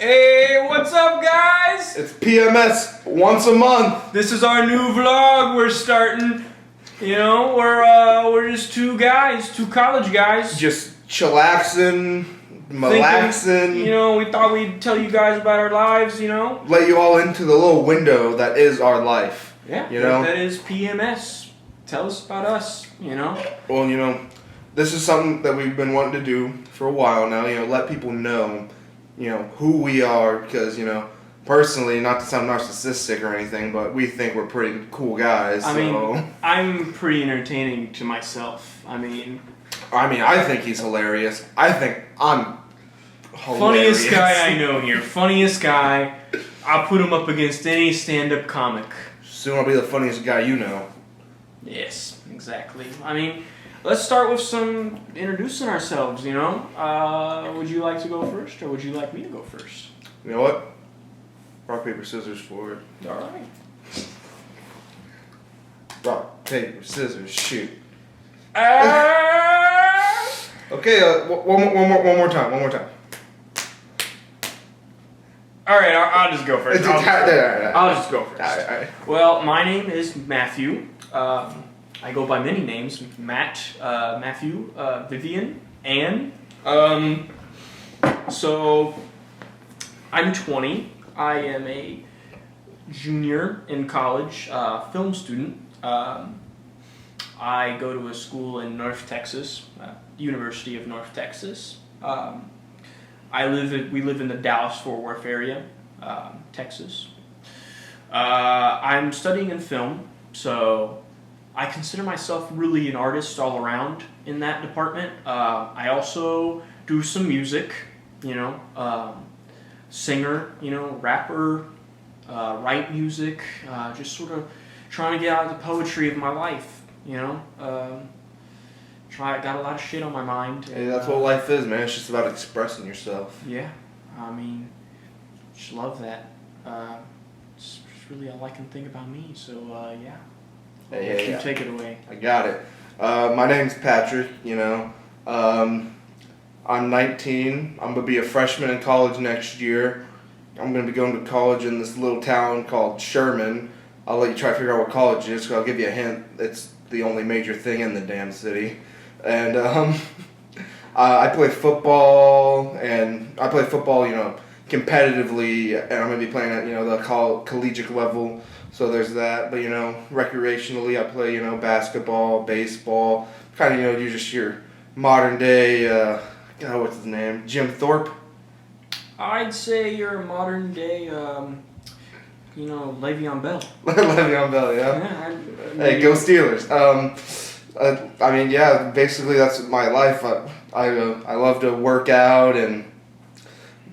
Hey, what's up, guys? It's PMS once a month. This is our new vlog we're starting. You know, we're just two college guys. Just chillaxing, malaxing. You know, we thought we'd tell you guys about our lives, you know. Let you all into the little window that is our life. Yeah, you know? that is PMS. Tell us about us, you know. Well, you know, this is something that we've been wanting to do for a while now. You know, let people know, you know, who we are, because, you know, personally, not to sound narcissistic or anything, but we think we're pretty cool guys. I mean, I'm pretty entertaining to myself. I mean, I think he's hilarious. I think I'm hilarious. Funniest guy I know here. Funniest guy. I'll put him up against any stand-up comic. Soon I'll be the funniest guy you know. Yes, exactly. I mean, let's start with some introducing ourselves, you know? Would you like to go first, or would you like me to go first? You know what? Rock, paper, scissors for it. All right. Rock, paper, scissors, shoot. Uh, Okay, one more time. all right, I'll just go first. I'll just go first. All right. Well, my name is Matthew. I go by many names: Matt, Matthew, Vivian, Ann. So I'm 20. I am a junior in college, film student. I go to a school in North Texas, University of North Texas. We live in the Dallas-Fort Worth area, Texas. I'm studying in film, so I consider myself really an artist all around in that department. I also do some music, you know, singer, you know, rapper, write music, just sort of trying to get out of the poetry of my life, you know. Got a lot of shit on my mind. Hey, that's what life is, man. It's just about expressing yourself. Yeah, I mean, just love that. It's really all I can think about me. So yeah. Hey, you take it away. I got it. My name's Patrick. You know, I'm 19. I'm gonna be a freshman in college next year. I'm gonna be going to college in this little town called Sherman. I'll let you try to figure out what college it is, because I'll give you a hint. It's the only major thing in the damn city. And I play football, you know, competitively, and I'm going to be playing at, you know, the collegiate level, so there's that. But, you know, recreationally, I play, you know, basketball, baseball, kind of, you know, you're just your modern day, God, what's his name, Jim Thorpe? I'd say you're a modern day, you know, Le'Veon Bell. Le'Veon Bell, yeah. Hey, go Steelers. I mean, yeah, basically that's my life. I love to work out and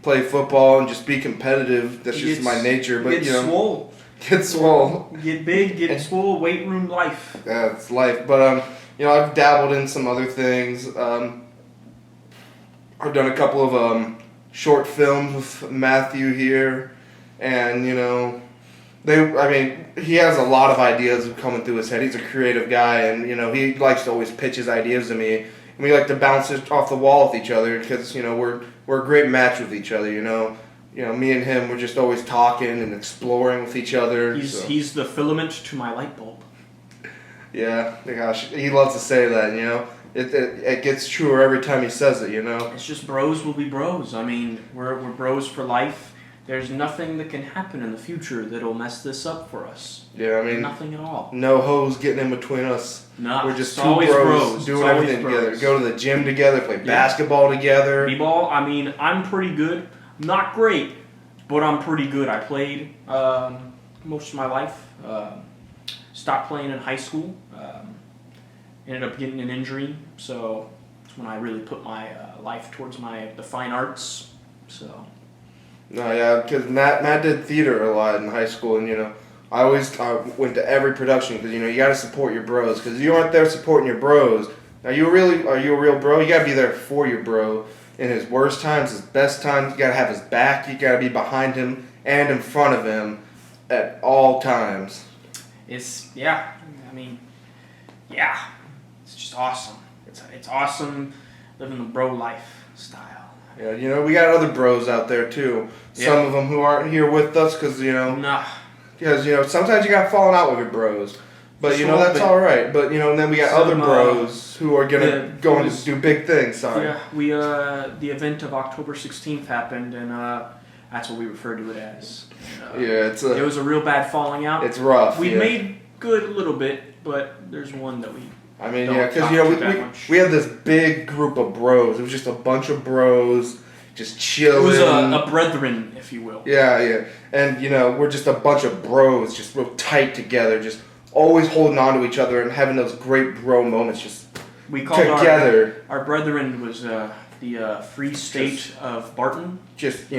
play football and just be competitive. That's just my nature. But you know, swole. Get swole. Get big, get swole, weight room life. Yeah, it's life. But you know, I've dabbled in some other things. I've done a couple of short films with Matthew here, and you know, he has a lot of ideas coming through his head. He's a creative guy, and you know, he likes to always pitch his ideas to me, and we like to bounce it off the wall with each other, because you know, we're a great match with each other. You know, me and him, we're just always talking and exploring with each other. He's the filament to my light bulb. Yeah, gosh, he loves to say that. You know, it gets truer every time he says it. You know, it's just bros will be bros. I mean, we're bros for life. There's nothing that can happen in the future that'll mess this up for us. Yeah, I mean, nothing at all. No hoes getting in between us. No, we're just two bros doing everything together. Go to the gym together, play basketball together. B-ball. I mean, I'm pretty good. Not great, but I'm pretty good. I played most of my life. Stopped playing in high school. Ended up getting an injury, so that's when I really put my life towards the fine arts. So. No, yeah, because Matt did theater a lot in high school, and you know, I went to every production, because you know, you got to support your bros, because if you aren't there supporting your bros, are you a real bro? You got to be there for your bro in his worst times, his best times. You got to have his back. You got to be behind him and in front of him at all times. It's just awesome. It's awesome living the bro life style. Yeah, you know, we got other bros out there too. Some of them who aren't here with us because Nah. sometimes you got falling out with your bros, but Just a that's little bit. all right. But and then we got other Some, bros who are going to do big things. Sorry. Yeah, the event of October 16th happened, and that's what we refer to it as. Yeah, it was a real bad falling out. It's rough. We made good a little bit, but there's one that we. I mean, don't yeah, because talk we had this big group of bros. It was just a bunch of bros just chilling. It was a brethren, if you will. Yeah, and we're just a bunch of bros, just real tight together, just always holding on to each other and having those great bro moments, just We called together. Our brethren was the Free State of Barton. Just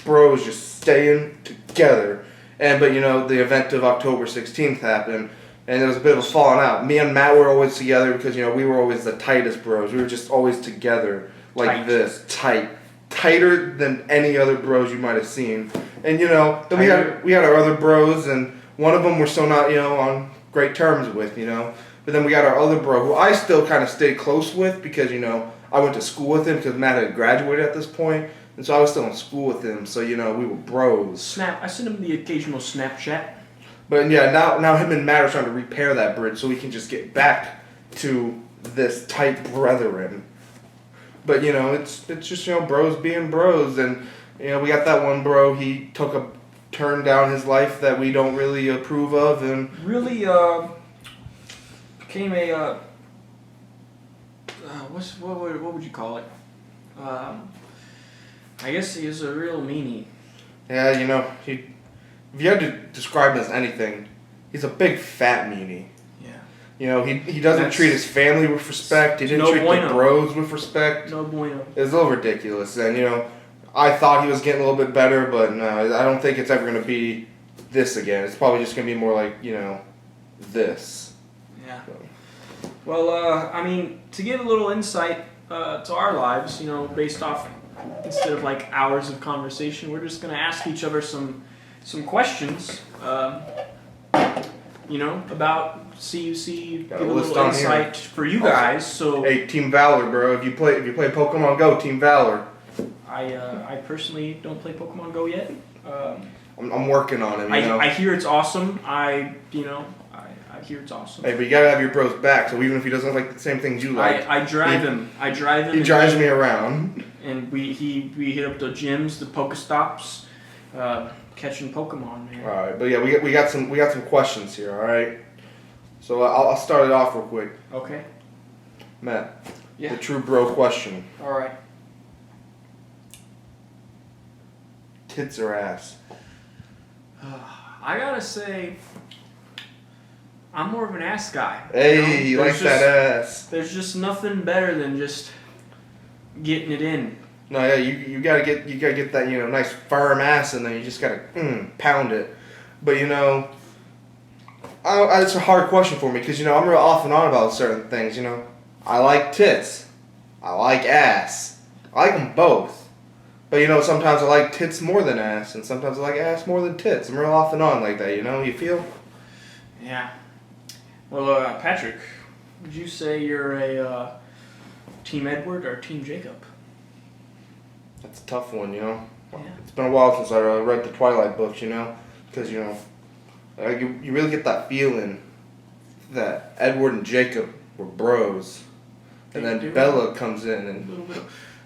bros just staying together. But the event of October 16th happened. And there was a bit of a falling out. Me and Matt were always together because, we were always the tightest bros. We were just always together like Tight. this. Tight. Tighter than any other bros you might have seen. And, then we had our other bros, and one of them we're still not, on great terms with, But then we got our other bro, who I still kind of stayed close with because, I went to school with him because Matt had graduated at this point. And so I was still in school with him. So, we were bros. I sent him the occasional Snapchat. But yeah, now him and Matt are trying to repair that bridge so we can just get back to this tight brethren. But it's just bros being bros, and we got that one bro. He took a turn down his life that we don't really approve of, and really became a what would you call it? I guess he is a real meanie. Yeah, if you had to describe him as anything, he's a big fat meanie. Yeah. He doesn't treat his family with respect. He didn't treat the bros with respect. No bueno. It was a little ridiculous. And, I thought he was getting a little bit better, but no, I don't think it's ever going to be this again. It's probably just going to be more like, this. Yeah. Well, to give a little insight to our lives, based off, instead of like hours of conversation, we're just going to ask each other some questions, about CUC, Got give a a list little on insight for you guys. So Hey, Team Valor, bro. If you play Pokemon Go, Team Valor. I personally don't play Pokemon Go yet. I'm working on it. I hear it's awesome. I hear it's awesome. Hey, but you gotta have your bro's back. So even if he doesn't like the same things you like, I drive him. He drives me around. And we hit up the gyms, the Pokestops, catching Pokemon, man. All right, but yeah, we got some questions here. All right, so I'll start it off real quick. Okay. Matt, Yeah. the true bro question: All right. tits or ass? I gotta say, I'm more of an ass guy. Hey, he likes that ass. There's just nothing better than just getting it in. No, yeah, you gotta get that nice firm ass, and then you just gotta pound it. But it's a hard question for me because I'm real off and on about certain things. I like tits, I like ass, I like them both. But sometimes I like tits more than ass, and sometimes I like ass more than tits. I'm real off and on like that. You feel? Yeah. Well, Patrick, would you say you're a Team Edward or Team Jacob? That's a tough one. Yeah. It's been a while since I read the Twilight books. Because you really get that feeling that Edward and Jacob were bros, and then Bella comes in and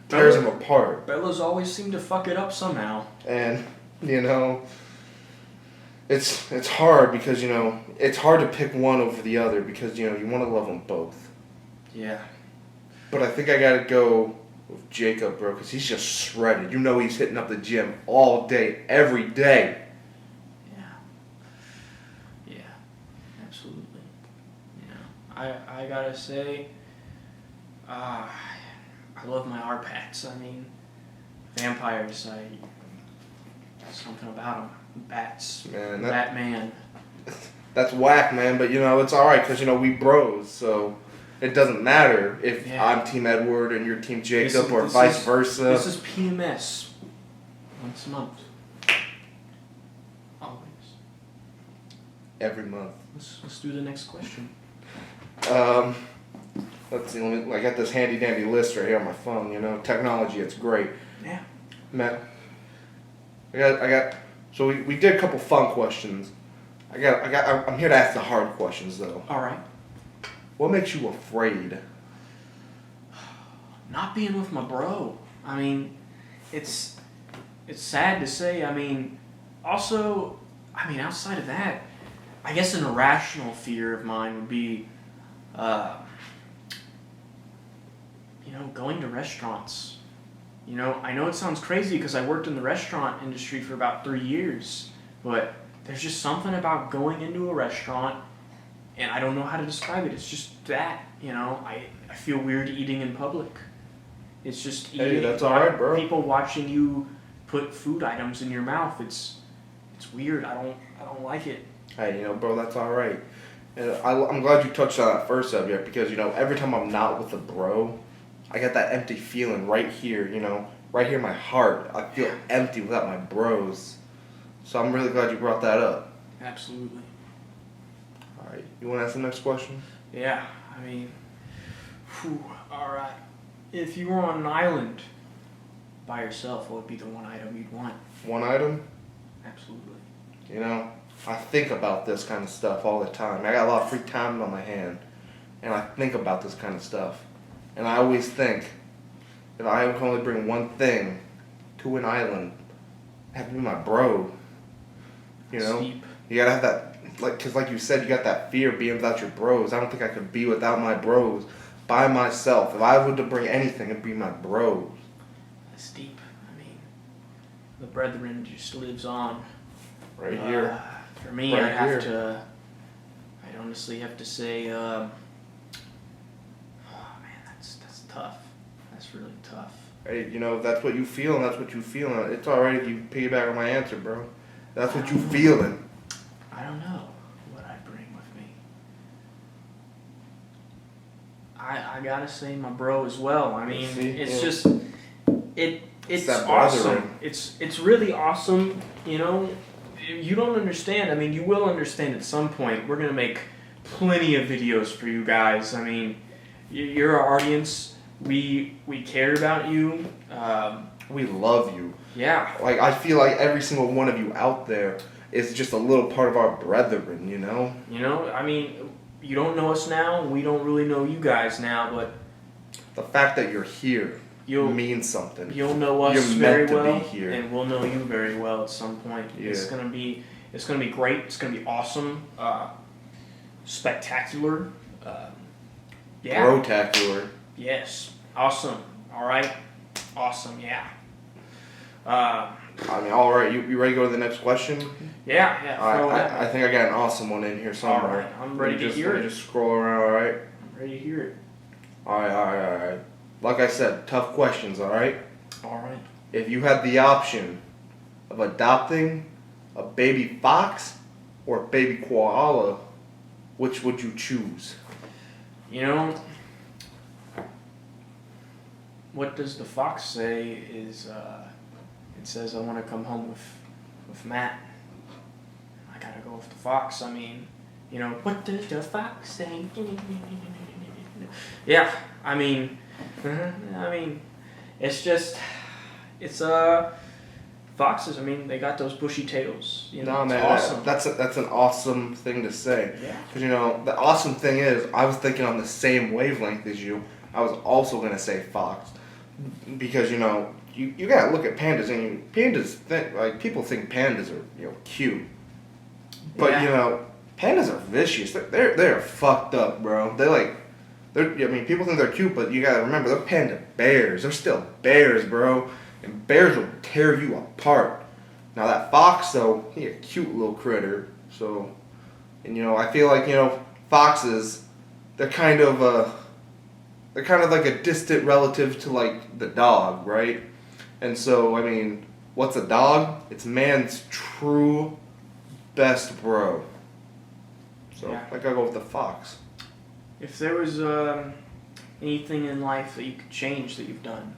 tears them apart. Bella's always seemed to fuck it up somehow. And it's hard because it's hard to pick one over the other because you want to love them both. Yeah. But I think I gotta go with Jacob, bro, because he's just shredded. He's hitting up the gym all day, every day. Yeah, absolutely. I gotta say, I love my R-Pats. Vampires, something about them. Bats, Man, Batman. That's whack, man, but it's alright because we bros, so it doesn't matter if I'm Team Edward and you're Team Jacob or vice versa. This is PMS. Once a month. Always. Every month. Let's do the next question. Let's see. I got this handy dandy list right here on my phone. You know, technology. It's great. Yeah. Matt, I got. So we did a couple fun questions. I'm here to ask the hard questions though. All right. What makes you afraid? Not being with my bro. I mean, it's sad to say. I mean, also, outside of that, I guess an irrational fear of mine would be, going to restaurants. I know it sounds crazy because I worked in the restaurant industry for about 3 years, but there's just something about going into a restaurant, and I don't know how to describe it. It's just that, I feel weird eating in public. It's just eating. Hey, that's all right, bro. People watching you put food items in your mouth. It's weird. I don't like it. Hey, bro, that's all right. And I'm glad you touched on that first subject because every time I'm not with a bro, I get that empty feeling right here. Right here in my heart. I feel empty without my bros. So I'm really glad you brought that up. Absolutely. All right, you want to ask the next question? Yeah, all right. If you were on an island by yourself, what would be the one item you'd want? One item? Absolutely. I think about this kind of stuff all the time. I got a lot of free time on my hand, and I think about this kind of stuff. And I always think, if I could only bring one thing to an island, it have to be my bro. Steep. You gotta have that, because like you said, you got that fear of being without your bros. I don't think I could be without my bros by myself. If I were to bring anything, it'd be my bros. That's deep. The brethren just lives on. Right here. For me, Right I'd here. I'd honestly have to say, oh man, that's tough. That's really tough. Hey, if that's what you feel and that's what you feel, it's alright if you piggyback on my answer, bro. That's what you feeling. I don't know what I'd bring with me. I gotta say my bro as well. It's just it's that awesome. brethren. It's really awesome. You don't understand. You will understand at some point. We're gonna make plenty of videos for you guys. You're our audience. We care about you. We love you. Yeah. I feel like every single one of you out there is just a little part of our brethren, You don't know us now. We don't really know you guys now, but the fact that you're here means something. You'll know us You're very meant to well, be here. and we'll know you very well at some point. Yeah. It's gonna be great. It's gonna be awesome, spectacular. Yeah. Brotacular. Yes. Awesome. All right. Awesome. Yeah. All right. You ready to go to the next question? Yeah. Yeah. All right. I think I got an awesome one in here somewhere. All right. I'm ready to hear Let me it. just scroll around. All right. I'm ready to hear it. All right. Like I said, tough questions. All right. All right. If you had the option of adopting a baby fox or a baby koala, which would you choose? What does the fox say is, it says I want to come home with Matt. I gotta go with the fox. What does the fox say? Yeah, it's just, foxes, they got those bushy tails. No, it's man, awesome. that's an awesome thing to say. Yeah. Because, the awesome thing is, I was thinking on the same wavelength as you. I was also going to say fox. Because, you got to look at pandas, and people think pandas are, cute. But, Yeah. Pandas are vicious. They're fucked up, bro. People think they're cute, but you got to remember, they're panda bears. They're still bears, bro. And bears will tear you apart. Now that fox, though, he a cute little critter. So, I feel like foxes, they're kind of like a distant relative to like the dog, right? And so, what's a dog? It's man's true best bro. So Yeah. I gotta go with the fox. If there was anything in life that you could change that you've done,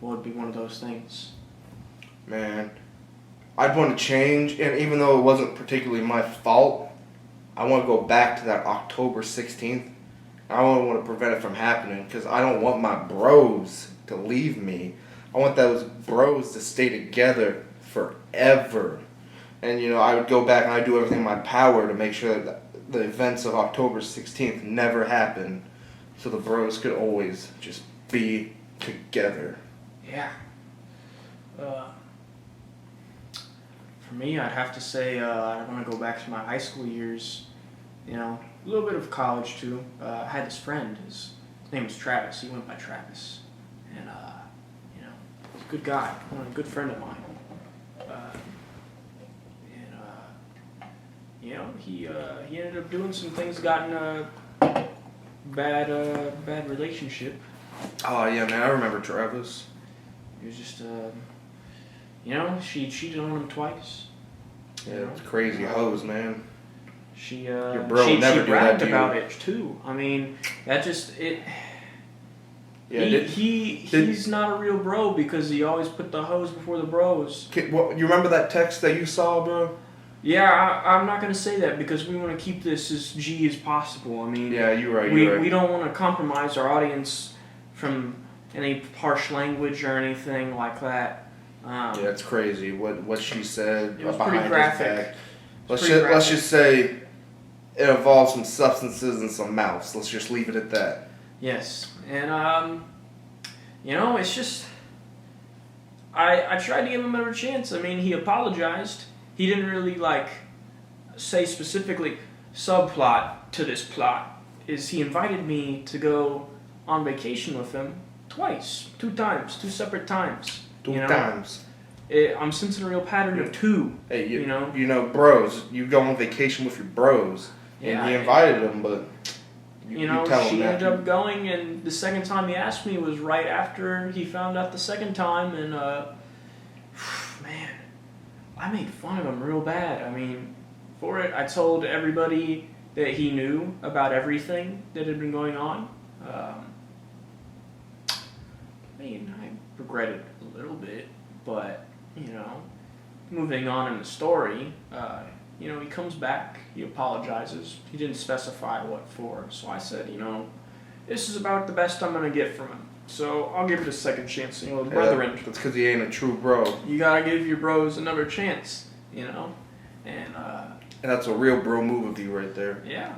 what would be one of those things? Man, I'd want to change, and even though it wasn't particularly my fault, I want to go back to that October 16th I don't want to prevent it from happening because I don't want my bros to leave me. I want those bros to stay together forever. And, I would go back and I'd do everything in my power to make sure that the events of October 16th never happen so the bros could always just be together. Yeah. For me, I'd have to say I want to go back to my high school years. A little bit of college too. I had this friend. His name was Travis. He went by Travis, and he's a good guy, a good friend of mine. He ended up doing some things, got in a bad relationship. Oh yeah, man, I remember Travis. He was just she cheated on him twice. Yeah, it's crazy hoes, man. Your bro would never do that bragged to you. about it too. I mean, that just it. Yeah, he's not a real bro because he always put the hoes before the bros. You remember that text that you saw, bro? Yeah, I'm not gonna say that because we want to keep this as G as possible. I mean, yeah, you're right. We don't want to compromise our audience from any harsh language or anything like that. Yeah, it's crazy what she said It was behind pretty graphic. his back. Let's just say it involves some substances and some mouths. Let's just leave it at that. Yes, and it's just I tried to give him another chance. I mean, he apologized. He didn't really say specifically subplot to this plot. Is he invited me to go on vacation with him twice, 2 separate times. Two times. I'm sensing a real pattern of 2. Hey, you know, bros. You go on vacation with your bros. Yeah, and he invited them, but she ended up going, and the second time he asked me was right after he found out the second time, and man, I made fun of him real bad. I mean, for it, I told everybody that he knew about everything that had been going on. I regret it a little bit, but, moving on in the story, he comes back, he apologizes. He didn't specify what for, so I said, this is about the best I'm going to get from him. So I'll give it a second chance, the brethren. That's because he ain't a true bro. You gotta give your bros another chance, And that's a real bro move of you right there. Yeah.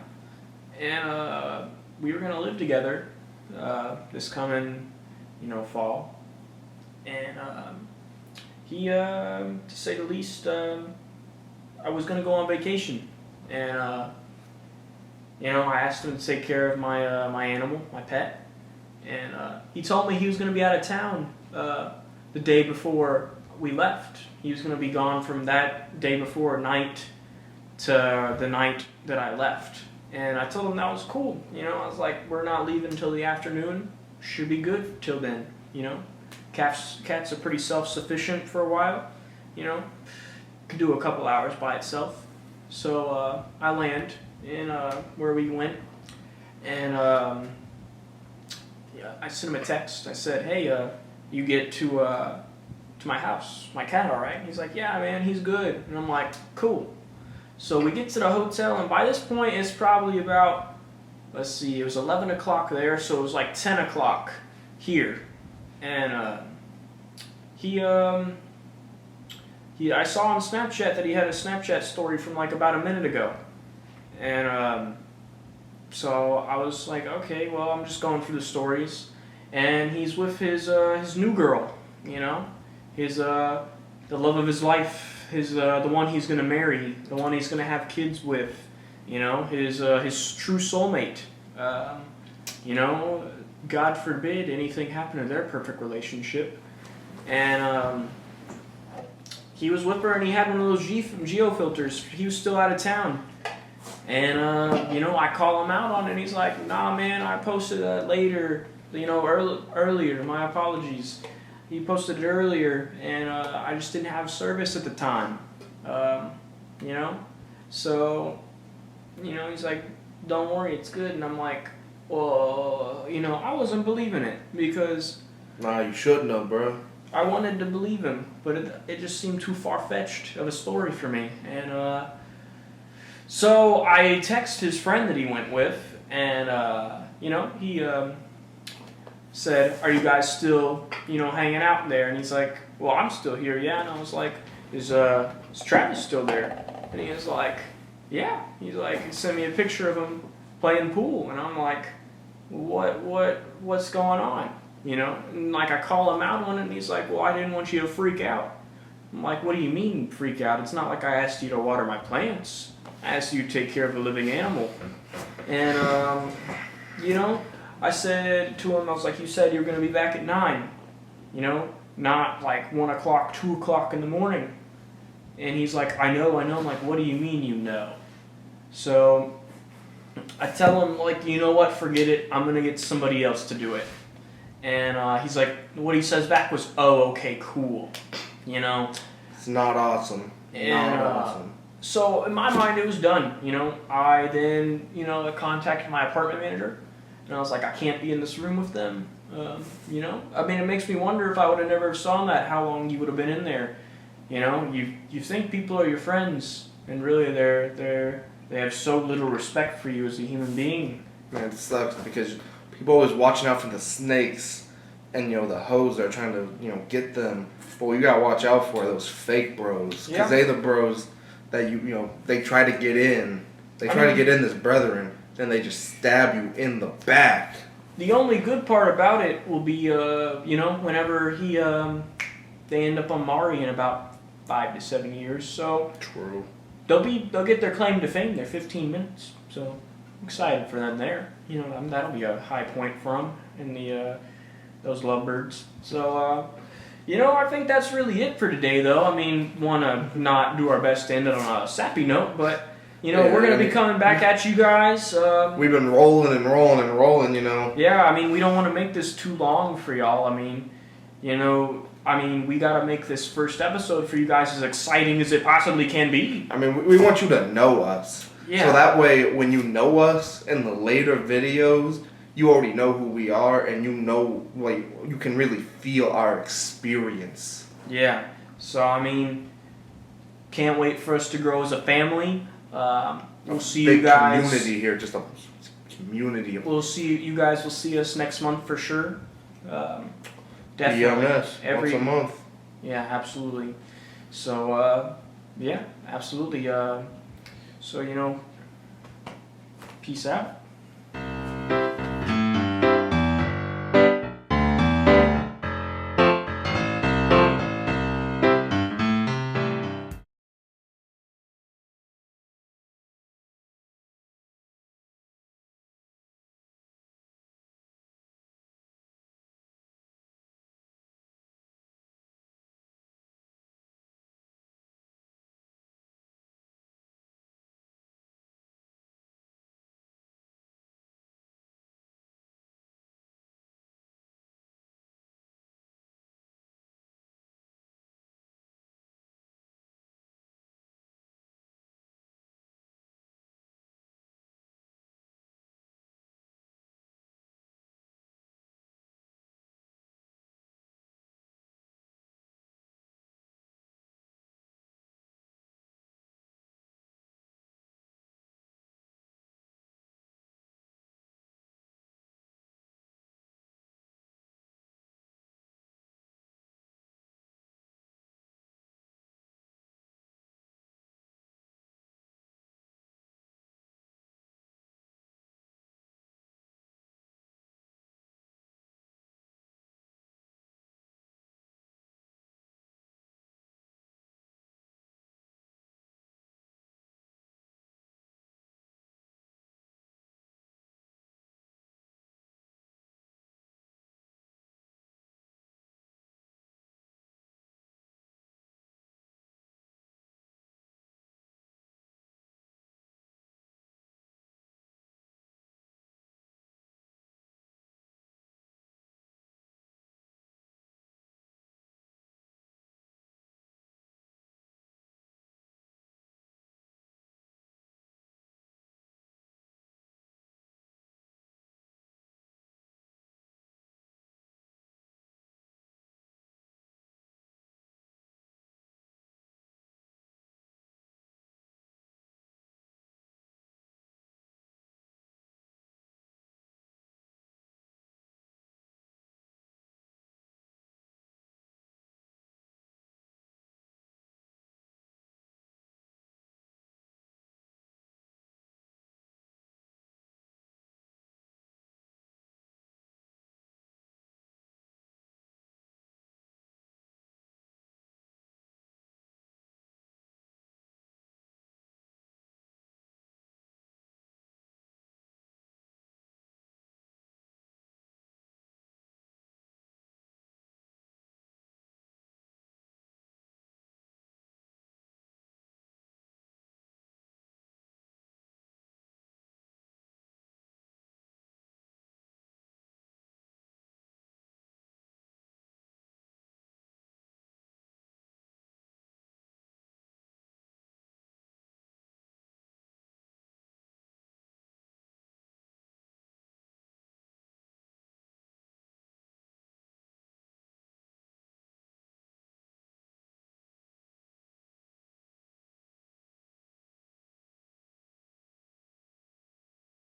And we were gonna live together this coming, fall. And he, to say the least, I was gonna go on vacation, and I asked him to take care of my my animal, my pet. And he told me he was going to be out of town the day before we left. He was going to be gone from that day before night to the night that I left. And I told him that was cool. I was like, we're not leaving until the afternoon. Should be good till then. Cats are pretty self-sufficient for a while. Could do a couple hours by itself. So I land in where we went. And I sent him a text. I said, hey, you get to my house, my cat all right? He's like, yeah, man, he's good. And I'm like, cool. So we get to the hotel, and by this point, it's probably about, it was 11 o'clock there, so it was like 10 o'clock here. And I saw on Snapchat that he had a Snapchat story from about a minute ago. And so I was like, okay, well, I'm just going through the stories, and he's with his new girl, his the love of his life, the one he's gonna marry, the one he's gonna have kids with, his true soulmate. God forbid anything happen to their perfect relationship, and he was with her, and he had one of those geo filters. He was still out of town. And, I call him out on it, and he's like, nah, man, I posted that later, earlier, my apologies. He posted it earlier, and I just didn't have service at the time, So, he's like, don't worry, it's good. And I'm like, well, I wasn't believing it because... Nah, you shouldn't have, bro. I wanted to believe him, but it just seemed too far-fetched of a story for me. And, so I text his friend that he went with, and he said, "Are you guys still, hanging out there?" And he's like, "Well, I'm still here, yeah." And I was like, "Is Travis still there?" And he was like, "Yeah." He's like, he sent me a picture of him playing pool, and I'm like, what's going on? And like I call him out on it, and he's like, "Well, I didn't want you to freak out." I'm like, "What do you mean freak out? It's not like I asked you to water my plants. I asked you to take care of a living animal." And I said to him, I was like, "You said you were going to be back at 9, not like 1 o'clock, 2 o'clock in the morning." And he's like, I know. I'm like, "What do you mean you know?" So I tell him, like, "You know what, forget it. I'm going to get somebody else to do it." And he's like, what he says back was, "Oh, okay, cool." It's not awesome. And Not awesome. so in my mind, it was done. I then, contacted my apartment manager, and I was like, "I can't be in this room with them." I mean, it makes me wonder if I would have never saw that, how long you would have been in there. You think people are your friends, and really they have so little respect for you as a human being. Man, it sucks because people always watching out for the snakes and the hoes that are trying to get them. But what you gotta watch out for are those fake bros, because they the bros that they try to get in. They try to get in this brethren, then they just stab you in the back. The only good part about it will be, whenever they end up on Mari in about 5 to 7 years. So True. they'll get their claim to fame. They're 15 minutes. So I'm excited for them there. That'll be a high point for them in those lovebirds. So I think that's really it for today, though. I mean, want to not do our best to end it on a sappy note, but we're going to be coming back at you guys. We've been rolling and rolling and rolling, Yeah, I mean, we don't want to make this too long for y'all. I mean, we got to make this first episode for you guys as exciting as it possibly can be. I mean, we want you to know us. Yeah. So that way, when you know us in the later videos, you already know who we are, and you can really feel our experience. Yeah. So, I mean, can't wait for us to grow as a family. We'll see Big you guys. community here, just a community of We'll see you guys. Will see us next month for sure. Definitely. BMS once a month. Yeah, absolutely. So yeah, absolutely. So peace out.